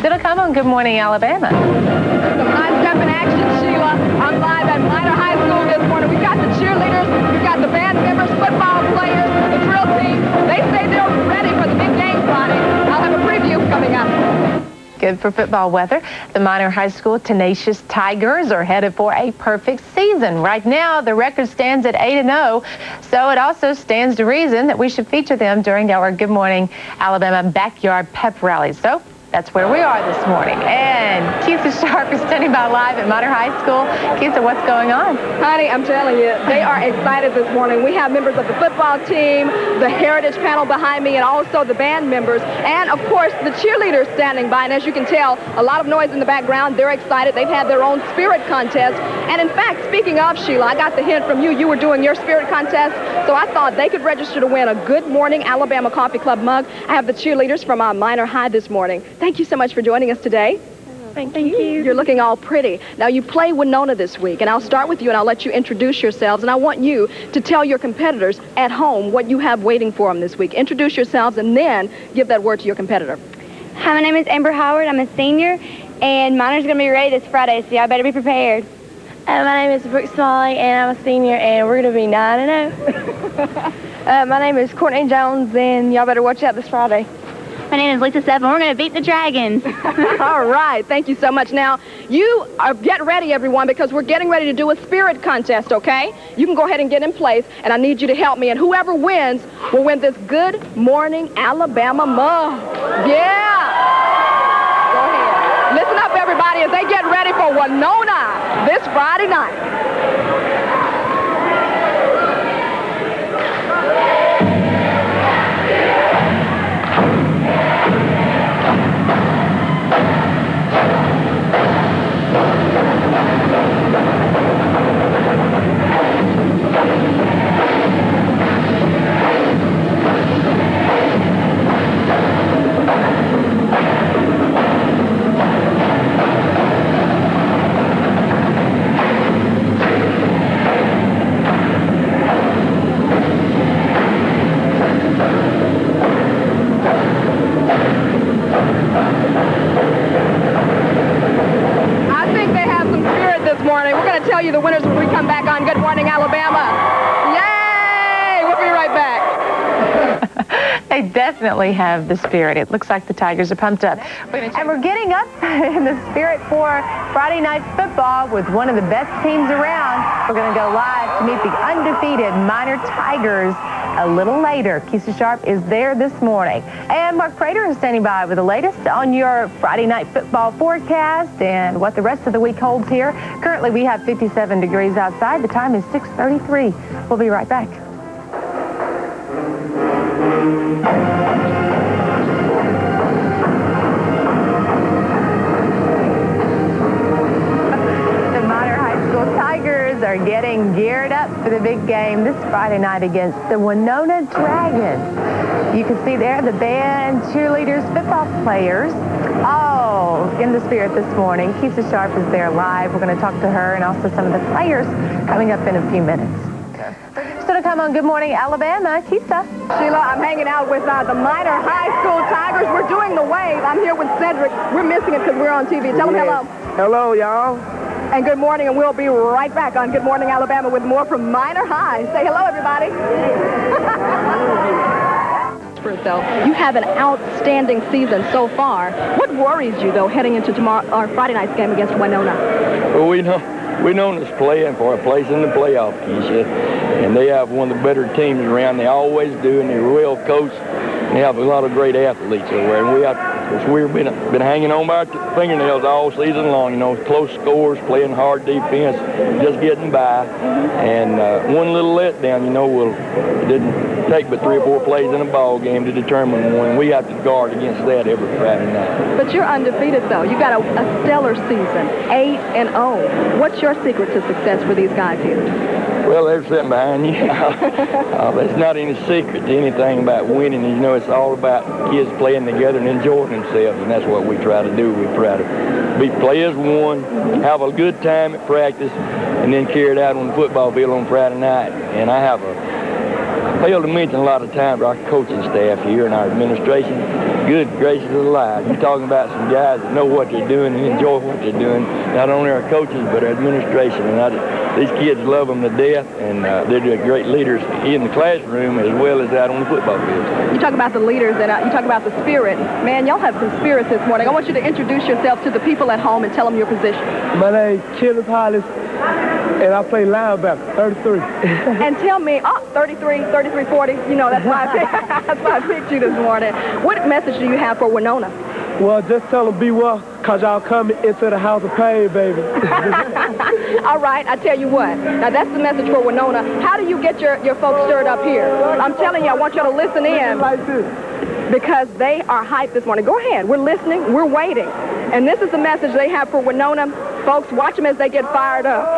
Still to come on Good Morning Alabama. Some nice jumping action, Sheila. I'm live at Minor High School this morning. We've got the cheerleaders, we've got the band members, football players, the drill team. They say they're ready for the big game Friday. I'll have a preview coming up. Good for football weather. The Minor High School Tenacious Tigers are headed for a perfect season. Right now, the record stands at 8-0, so it also stands to reason that we should feature them during our Good Morning Alabama Backyard Pep Rally. So that's where we are this morning. And Keitha Sharp is standing by live at Minor High School. Keitha, what's going on? Honey, I'm telling you, they are excited this morning. We have members of the football team, the heritage panel behind me, and also the band members, and of course the cheerleaders standing by. And as you can tell, a lot of noise in the background. They're excited. They've had their own spirit contest. And in fact, speaking of, Sheila, I got the hint from you. You were doing your spirit contest, so I thought they could register to win a Good Morning Alabama Coffee Club mug. I have the cheerleaders from our Minor High this morning. Thank you so much for joining us today. Thank you. You're looking all pretty. Now, you play Winona this week, and I'll start with you, and I'll let you introduce yourselves, and I want you to tell your competitors at home what you have waiting for them this week. Introduce yourselves, and then give that word to your competitor. Hi, my name is Amber Howard. I'm a senior, and Minor's going to be ready this Friday, so y'all better be prepared. My name is Brooke Smalley, and I'm a senior, and we're going to be 9-0. My name is Courtney Jones, and y'all better watch out this Friday. My name is Lisa Seven. We're going to beat the Dragons. All right. Thank you so much. Now, you get ready, everyone, because we're getting ready to do a spirit contest, okay? You can go ahead and get in place, and I need you to help me. And whoever wins will win this Good Morning Alabama mug. Yeah. Go ahead. Listen up, everybody, as they get ready for Winona this Friday night. Tell you the winners when we come back on Good Morning Alabama. Yay! We'll be right back. They definitely have the spirit. It looks like the Tigers are pumped up. And we're getting up in the spirit for Friday night football with one of the best teams around. We're going to go live to meet the undefeated Minor Tigers a little later. Keitha Sharp is there this morning. And Mark Prater is standing by with the latest on your Friday night football forecast and what the rest of the week holds here. Currently, we have 57 degrees outside. The time is 6:33. We'll be right back. Are getting geared up for the big game this Friday night against the Winona Dragons. You can see there the band, cheerleaders, football players, all in the spirit this morning. Keitha Sharp is there live. We're going to talk to her and also some of the players coming up in a few minutes. Still to come on Good Morning Alabama, Keitha. Sheila, I'm hanging out with the Minor High School Tigers. We're doing the wave. I'm here with Cedric. We're missing it because we're on TV. Tell them hello. Hello, y'all. And good morning, and we'll be right back on Good Morning Alabama with more from Minor High. Say hello, everybody. You have an outstanding season so far. What worries you, though, heading into tomorrow or Friday night's game against Winona? Well, Winona's playing for a place in the playoff, Keisha, and they have one of the better teams around. They always do, and they're well coached. And they have a lot of great athletes over there, and we've been hanging on by our fingernails all season long, you know, close scores, playing hard defense, just getting by. And one little letdown, you know, it didn't take but 3 or 4 plays in a ball game to determine one. We have to guard against that every Friday night. But you're undefeated, though. You got a stellar season, 8-0. What's your secret to success for these guys here? Well, there's something behind you. There's not any secret to anything about winning. You know, it's all about kids playing together and enjoying themselves, and that's what we try to do. We try to play as one, have a good time at practice, and then carry it out on the football field on Friday night. And I have a fail to mention a lot of times our coaching staff here and our administration. Good gracious alive. You're talking about some guys that know what they're doing and enjoy what they're doing. Not only our coaches, but our administration. And these kids love them to death, and they're great leaders in the classroom as well as out on the football field. You talk about the leaders, and you talk about the spirit. Man, y'all have some spirit this morning. I want you to introduce yourself to the people at home and tell them your position. My name's Kenneth Hollis, and I play linebacker, 33. And tell me, 33, 33, 40, you know, that's why I picked you this morning. What message do you have for Winona? Well, just tell them be well, because y'all coming into the house of pain, baby. All right, I tell you what. Now, that's the message for Winona. How do you get your folks stirred up here? I'm telling you, I want you to listen in. Like this. Because they are hyped this morning. Go ahead. We're listening. We're waiting. And this is the message they have for Winona. Folks, watch them as they get fired up.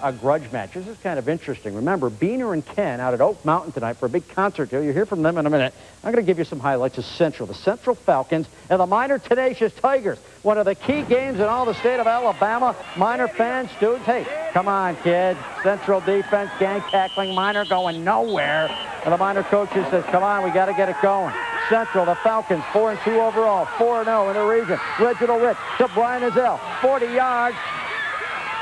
A grudge match. This is kind of interesting. Remember, Beaner and Ken out at Oak Mountain tonight for a big concert deal. You'll hear from them in a minute. I'm going to give you some highlights of Central. The Central Falcons and the Minor Tenacious Tigers. One of the key games in all the state of Alabama. Minor fans, students, hey, come on, kid. Central defense, gang tackling, Minor going nowhere. And the Minor coaches says, come on, we got to get it going. Central, the Falcons, 4-2 overall, 4-0 in the region. Reginald Rick to Brian Azell, 40 yards.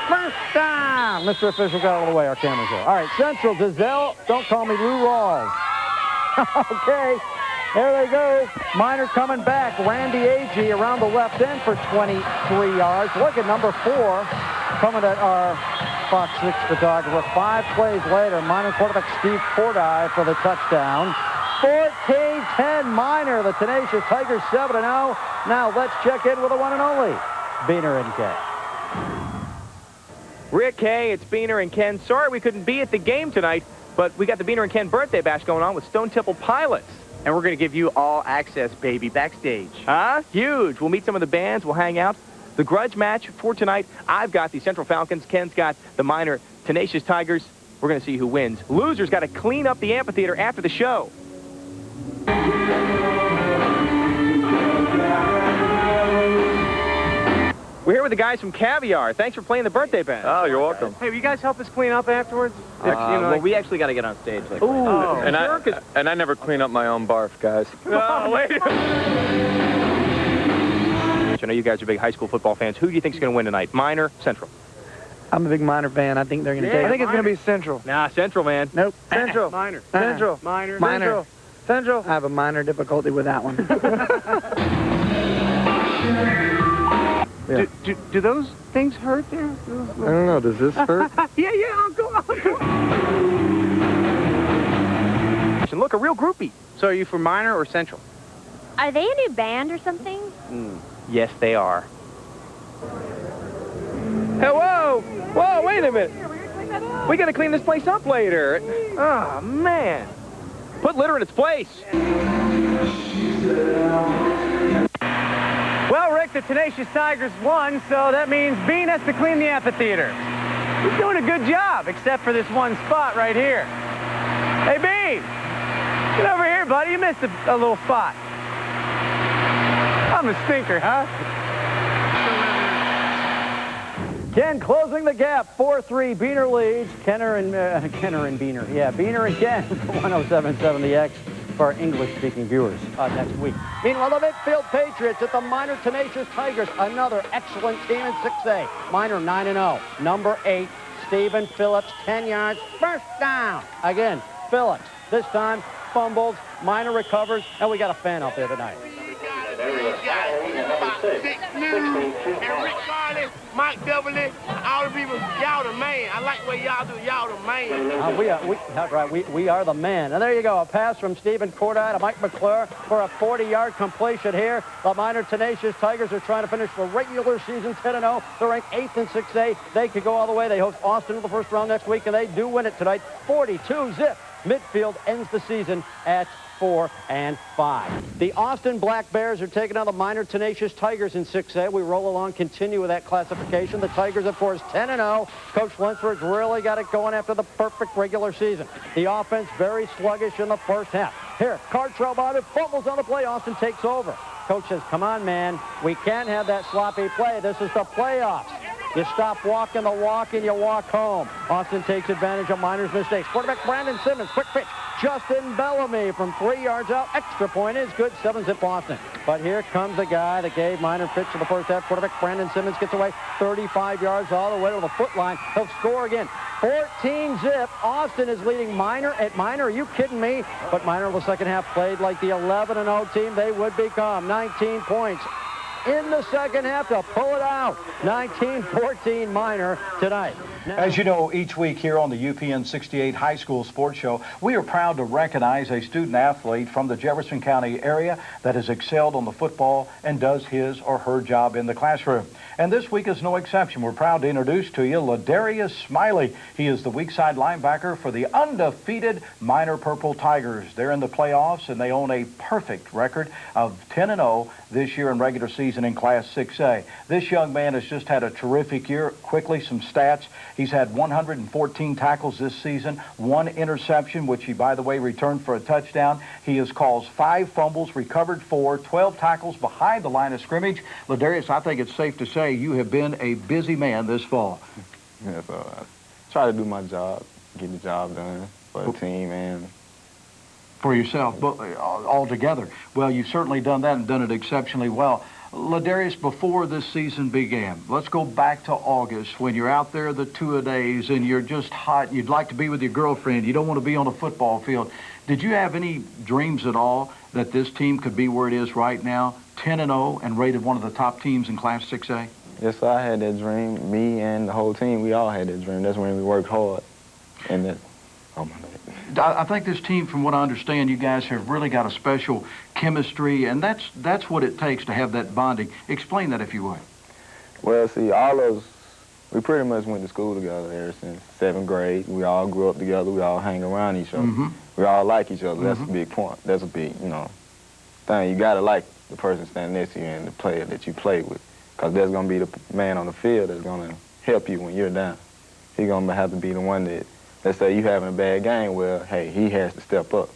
First down. Mr. Official got out of the way. Our camera's there. All right, Central to Zell. Don't call me Lou Rawls. Okay, there they go. Minor coming back. Randy Agee around the left end for 23 yards. Look at number 4 coming at our Fox 6 photographer. 5 plays later, Minor quarterback Steve Cordy for the touchdown. 14-10 Minor. The Tenacious Tigers 7-0. Now let's check in with the one and only Beaner and Ken. Rick, hey, it's Beaner and Ken. Sorry we couldn't be at the game tonight, but we got the Beaner and Ken birthday bash going on with Stone Temple Pilots. And we're going to give you all access, baby, backstage. Huh? Huge. We'll meet some of the bands. We'll hang out. The grudge match for tonight, I've got the Central Falcons. Ken's got the Minor Tenacious Tigers. We're going to see who wins. Losers got to clean up the amphitheater after the show. We're here with the guys from Caviar. Thanks for playing the birthday band. Oh, you're welcome. Hey, will you guys help us clean up afterwards? Well, we actually got to get on stage. Like, Ooh, and sure, I never clean up my own barf, guys. Oh, wait. I know you guys are big high school football fans. Who do you think is going to win tonight? Minor, Central? I'm a big Minor fan. I think they're going to take it. I think it's going to be Central. Nah, Central, man. Nope. Central. Minor. Central. Minor. Minor. Central. I have a minor difficulty with that one. Yeah. Do those things hurt there? I don't know. Does this hurt? Yeah, I'll go. And look, a real groupie. So are you for Minor or Central? Are they a new band or something? Yes, they are. Hey, whoa! Whoa, wait a minute. We got to clean this place up later. Oh, man. Put litter in its place. Well, Rick, the Tenacious Tigers won, so that means Bean has to clean the amphitheater. He's doing a good job, except for this one spot right here. Hey, Bean! Get over here, buddy. You missed a little spot. I'm a stinker, huh? Ken closing the gap, 4-3. Beaner leads. Kenner and Beaner. Yeah, Beaner and Ken for 107.7 The X for our English-speaking viewers next week. Meanwhile, the Midfield Patriots at the Minor Tenacious Tigers, another excellent team in 6A. Minor 9-0. Number 8, Stephen Phillips, 10 yards, first down. Again, Phillips. This time, fumbles, Minor recovers, and we got a fan out there tonight. And Rick Garley, Mike Beverly, all the people, y'all the man. I like what y'all do. Y'all the man. We are the man. And there you go, a pass from Stephen Cordy to Mike McClure for a 40-yard completion here. The Minor Tenacious Tigers are trying to finish the regular season 10-0. They're ranked 8th in 6A. They could go all the way. They host Austin in the first round next week, and they do win it tonight, 42-zip. Midfield ends the season at 4 and 5. The Austin Black Bears are taking on the Minor Tenacious Tigers in 6A. We roll along, continue with that classification. The Tigers, of course, 10-0. Coach Lunsford's really got it going after the perfect regular season. The offense very sluggish in the first half. Here, Cartrell by it, fumbles on the play. Austin takes over. Coach says, come on, man. We can't have that sloppy play. This is the playoffs. You stop walking the walk and you walk home. Austin takes advantage of Minor's mistakes. Quarterback Brandon Simmons, quick pitch. Justin Bellamy from 3 yards out. Extra point is good. 7-zip Austin. But here comes the guy that gave Minor pitch in the first half. Quarterback Brandon Simmons gets away 35 yards all the way to the foot line. He'll score again. 14-zip. Austin is leading Minor at Minor. Are you kidding me? But Minor in the second half played like the 11-0 team they would become. 19 points in the second half to pull it out. 19-14 Minor tonight. As you know, each week here on the UPN 68 High School Sports Show, we are proud to recognize a student athlete from the Jefferson County area that has excelled on the football and does his or her job in the classroom. And this week is no exception. We're proud to introduce to you Ladarius Smiley. He is the weak side linebacker for the undefeated Minor Purple Tigers. They're in the playoffs, and they own a perfect record of 10-0 this year in regular season in Class 6A. This young man has just had a terrific year. Quickly, some stats. He's had 114 tackles this season, 1 interception, which he, by the way, returned for a touchdown. He has caused 5 fumbles, recovered 4, 12 tackles behind the line of scrimmage. Ladarius, I think it's safe to say you have been a busy man this fall. Yeah, so I try to do my job, get the job done for the team and for yourself, but all together. Well, you've certainly done that and done it exceptionally well. Ladarius, before this season began, let's go back to August when you're out there the two-a-days and you're just hot. You'd like to be with your girlfriend. You don't want to be on a football field. Did you have any dreams at all that this team could be where it is right now, 10-0 and rated one of the top teams in Class 6A? Yes, sir, I had that dream. Me and the whole team, we all had that dream. That's when we worked hard. And that, oh my God. I think this team, from what I understand, you guys have really got a special chemistry, and that's what it takes to have that bonding. Explain that, if you would. Well, see, all of us, we pretty much went to school together ever since 7th grade. We all grew up together. We all hang around each other. We all like each other. That's a big point. That's a big, thing. You got to like the person standing next to you and the player that you play with, because there's going to be the man on the field that's going to help you when you're down. He's going to have to be the one that, let's say you having a bad game, well, hey, he has to step up.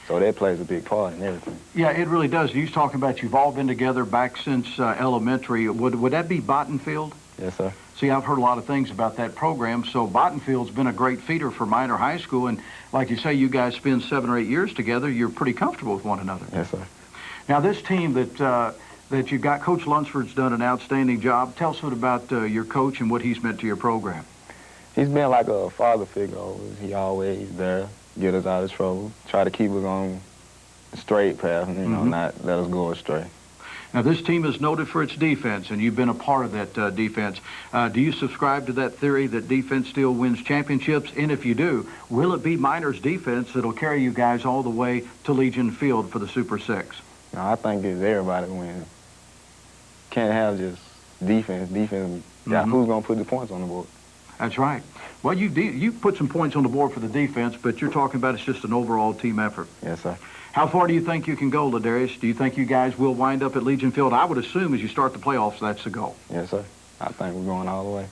So that plays a big part in everything. Yeah, it really does. He's talking about you've all been together back since elementary. Would that be Bottenfield? Yes, sir. See, I've heard a lot of things about that program. So Bottenfield's been a great feeder for Minor High School. And like you say, you guys spend 7 or 8 years together. You're pretty comfortable with one another. Yes, sir. Now, this team that you've got, Coach Lunsford's done an outstanding job. Tell us a bit about your coach and what he's meant to your program. He's been like a father figure. He always there, get us out of trouble, try to keep us on the straight path, not let us go astray. Now, this team is noted for its defense, and you've been a part of that defense. Do you subscribe to that theory that defense still wins championships? And if you do, will it be Minor's defense that'll carry you guys all the way to Legion Field for the Super 6? No, I think it's everybody wins. Can't have just defense. Defense, who's going to put the points on the board? That's right. Well, you put some points on the board for the defense, but you're talking about it's just an overall team effort. Yes, sir. How far do you think you can go, Ladarius? Do you think you guys will wind up at Legion Field? I would assume as you start the playoffs, that's the goal. Yes, sir. I think we're going all the way.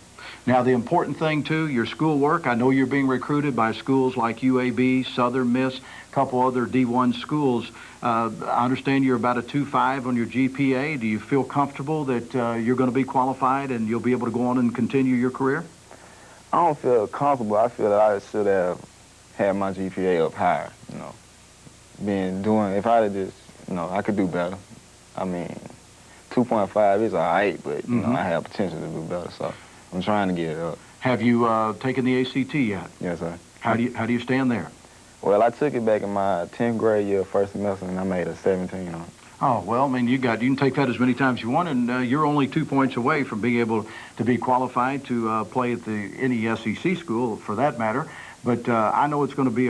Now, the important thing, too, your schoolwork. I know you're being recruited by schools like UAB, Southern Miss, a couple other D1 schools. I understand you're about a 2.5 on your GPA. Do you feel comfortable that you're going to be qualified and you'll be able to go on and continue your career? I don't feel comfortable. I feel that I should have had my GPA up higher, if I had just, I could do better. I mean, 2.5 is all right, but, I have potential to do better, so I'm trying to get it up. Have you taken the ACT yet? Yes, sir. How do you stand there? Well, I took it back in my 10th grade year, first semester, and I made a 17 on it. Oh, well, I mean, you can take that as many times as you want, and you're only 2 points away from being able to be qualified to play at any SEC school, for that matter. But I know it's going to be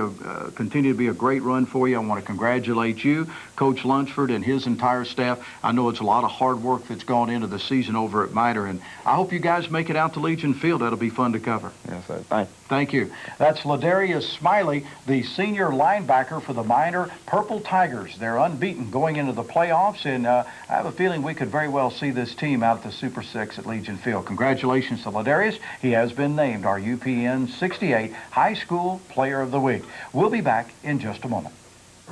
continue to be a great run for you. I want to congratulate you, Coach Lunsford, and his entire staff. I know it's a lot of hard work that's gone into the season over at Minor, and I hope you guys make it out to Legion Field. That'll be fun to cover. Yes, sir. Thank you. Thank you. That's Ladarius Smiley, the senior linebacker for the Minor Purple Tigers. They're unbeaten going into the playoffs, and I have a feeling we could very well see this team out at the Super 6 at Legion Field. Congratulations to Ladarius. He has been named our UPN 68 High School Player of the Week. We'll be back in just a moment.